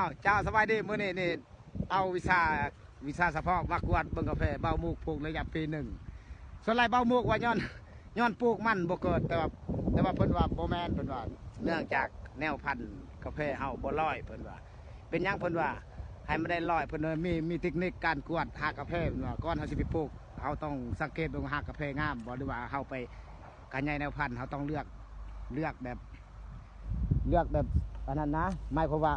าวเจ้าสบายดีมื้อนี้นี่เอาวิชาเฉพาะมากวดเบิ่งกาแฟเบ้ามูกปลูกระยะปีหนึ่งส่วนไรเบ้ามูกว่าย้อนปลูกมันบ่เกิดแต่ว่าเพิ่นว่าบ่แม่นเพิ่นว่าเนื่องจากแนวพันธุ์กาแฟเฮาบ่ร้อยเพิ่นว่าเป็นหยังเพิ่นว่าให้มันได้ร้อยเพิ่นมีเทคนิคการกวดหากกาแฟเพิ่นว่าก่อนเฮาสิไปปลูกเฮาต้องสังเกตดูหากกาแฟงามบ่หรือว่าเฮาไปการใหญ่แนวพันธุ์เฮาต้องเลือกแบบอันนั้นนะหมายความว่า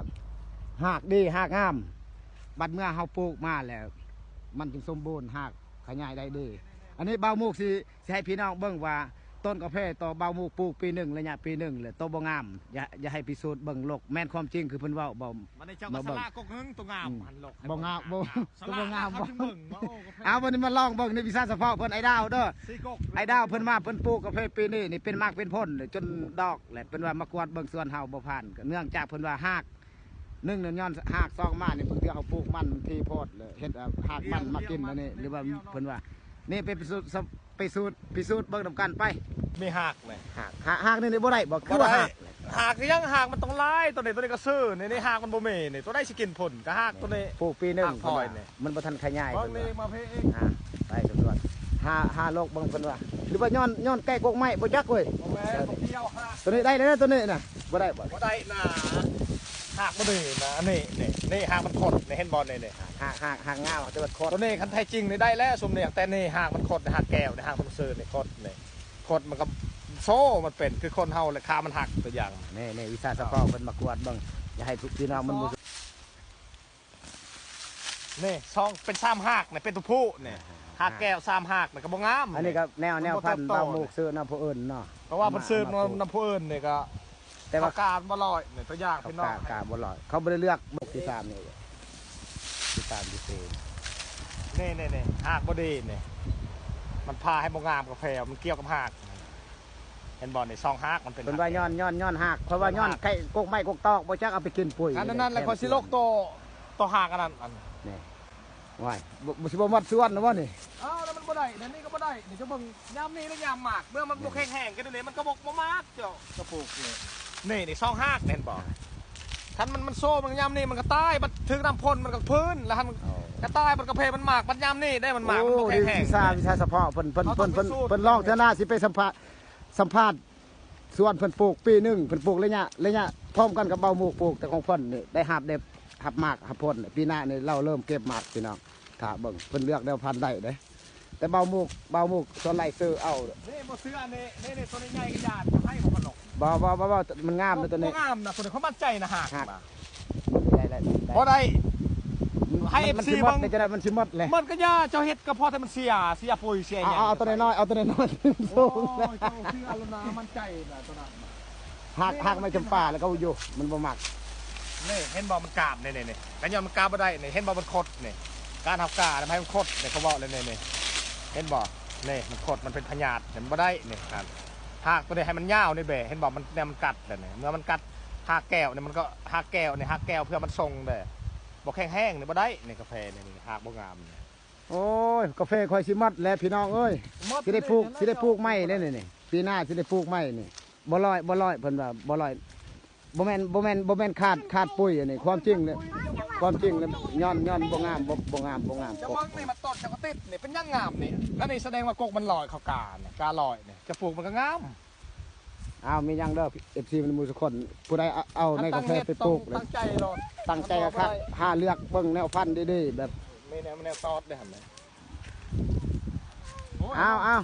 หากดีหากงามบัดเมื่อเฮาปลูกมาแล้วมันจึงสมบูรณ์หากขยายได้ดีอันนี้เบามูกสิให้พี่น้องเบิ่งว่าต้นกาแฟต่อเบามูกปลูกปีหนึ่งระยะปีหนึ่งเลยโตบ่งามอย่าให้พิสูจน์เบิ่งโลกแม่นความจริงคือเพิ่นเว้าบ่มันได้เจ้าก็สลากกหึงตัวงามหันโลกบ่งามบ่งามบ่เอาวันนี้มาลองเบิ่งในวิชาเฉพาะเพิ่นไอ้ดาวเด้อไอ้ดาวเพิ่นมาเพิ่นปลูกกาแฟปีนี้นี่เป็นมากเป็นผลจนดอกแหละเพิ่นว่ามากวดเบิ่งสวนเฮาบ่ผ่านเนื่องจากเพิ่นว่าหากหนึ่งย้อนหากซองมานี่เพิ่นที่เขาปลูกมันที่โพดเลยเฮ็ดหากมันมากินอันนี้หรือว่าเพิ่นว่านี่ไปพิสูจน์เบิ่งนำกันไปมีหักเลยหากนี่บ่ได้บ่คือว่าหักยังหักมันต้องไล่ตัวนี้ก็ซื้อนี่หักมันบ่มีนี่ตัวได้สิกินผลก็หักตัวนี้ปลูกปีนึงมันบ่ทันขยายเพิ่นมาเพเองไปสำรวจหาโลกเบิ่งเพิ่นว่าหรือว่าย้อนใกล้กกไม้บ่จักเว้ยตัวนี้ได้เลยนะตัวนี้น่ะบ่ได้นะหักบ่ได้นะนี่หักมันขดในเห็นบอลนี่หักงาวแต่ว่าขดตัวนี้คันไทยจริงนี่ได้แล้วสมเนี่ยแต่นี่หักมันขดหักแก้วหักมันซื้อนี่ขดนี่ขดมันก็โซ่มันเป็นคือคนเฮาเลยขามันหักตัวอย่างนี่วิชาเฉพาะเพิ่นมากวดเบิ่งอย่าให้ทุกพี่น้องมันนี่ซองเป็น3หักนี่เป็นตัวผู้นี่หักแก้ว3หักนี่ก็บ่งามอันนี้ก็แนวพันธุ์บางหมูกซื้อน้ำผู้อื่นเนาะเพราะว่ามันซื้อน้ำผู้อื่นนี่ก็แต่ว่าการบ่ลอยนี่ตัวอย่างพี่น้องการบ่ลอยเขาบ่ได้เลือกบกที่3นี่ที่3ที่4นี่หักบ่ดีนี่มันพาให้บ่งามกาแฟมันเกี่ยวกับหักเห็นบอลในซองหักมันเป็นว่าย้อนหักเพราะว่าย้อนไก่กกไม้กกตอกบ่จักเอาไปกินปุ๋ยอันนั้นแหละคอยสิโลกโตหักอันนั้นนี่ว้ายบ่สิบ่มัดส่วนนะบ่นี่แล้วมันบ่ได้นี่ก็บ่ได้นี่จะเบิ่งยามนี้แล้วยามหมากเมื่อมันบ่แห้งๆกันเลยมันก็บ่มากเจ้ากระปุกนี่ซองหักเห็นบ่คันมันโซ่มันยามนี้มันก็ตายมันถึงน้ำพ่นมันก็พื้นแล้วมันก็ตายมันก็เพมันหมากมันยามนี้ได้มันหมากมันบ่แห้งวิชาเฉพาะเพิ่นลองเท่าน่าสิไปสัมภาษณ์ส่วนเพิ่นปลูกปีนึงเพิ่นปลูกระยะพร้อมกันกับเบาหมูกปลูกแต่ของเพิ่นนี่ได้หับหมากหับผลปีหน้านี่เราเริ่มเก็บหมากพี่น้องถ้าเบิ่งเพิ่นเลือกแนวพันธุ์ได้เด้แต่เบาหมูกส่วนไรซื้อเอานี่บ่ซื้ออันนี้ตัวนี้ใหญ่กระยาดให้บ่มันหรอกบ่มันงามนะตัวนี้งามนะตัวนี้เขามั่นใจนะฮะได้บ่ได้ให้ FC เบิ่งจะได้มันสิหมดเลยมันก็ย่าเจ้าเฮ็ดก็พอแต่มันเสียปุ๋ยเสียหยังเอาตัวน้อยโอ้ยเจ้าซื้อเอานะมั่นใจนะตัวนั้นหักไม่จำป่าแล้วก็อยู่มันบ่มักนี่เห็นบ่มันกาบนี่กันย้อนมันกาบบ่ได้นี่เห็นบ่มันคดนี่การหักกาทำให้มันคดนี่เขาบอกเลยนี่เห็นบ่นี่มันคดมันเป็นพยาธิเห็นบ่ได้นี่ครับหักตัวนี้ให้มันยาวนี่เบ้เห็นบ่มันเนี่ยมันกัดนี่เมื่อมันกัดหักแก้วนี่มันก็หักแก้วนี่หักแก้วเพื่อมันทรงเด้บ่แห้งนี่บ่ได้นี่กาแฟนี่หักบ่งามโอ้ยกาแฟคอยสิมัดแล้วพี่น้องเอ้ยสิได้ปลูกไม้นี่ปีหน้าสิได้ปลูกไม้นี่บ่ลอยเพิ่นว่าบ่ลอยบ่แม่นขาดปุ๋ยอันนี้ความจริงเนี่ยย้อนบ่งามจะเบิ่งนี่มันต้นจะก็ติดนี่เป็นยังงามนี่แล้วนี่แสดงว่ากกมันลอยเข้ากาเนี่ยกาลอยนี่จะปลูกมันก็งามมียังเด้อ FC มันมูสักคนผู้ใดเอาในกาแฟไปปลูกตั้งใจรอตั้งใจครับหาเลือกเบิ่งแนวพันธุ์ดีๆแบบไม่แนวตอดได้หั่นเลยเอา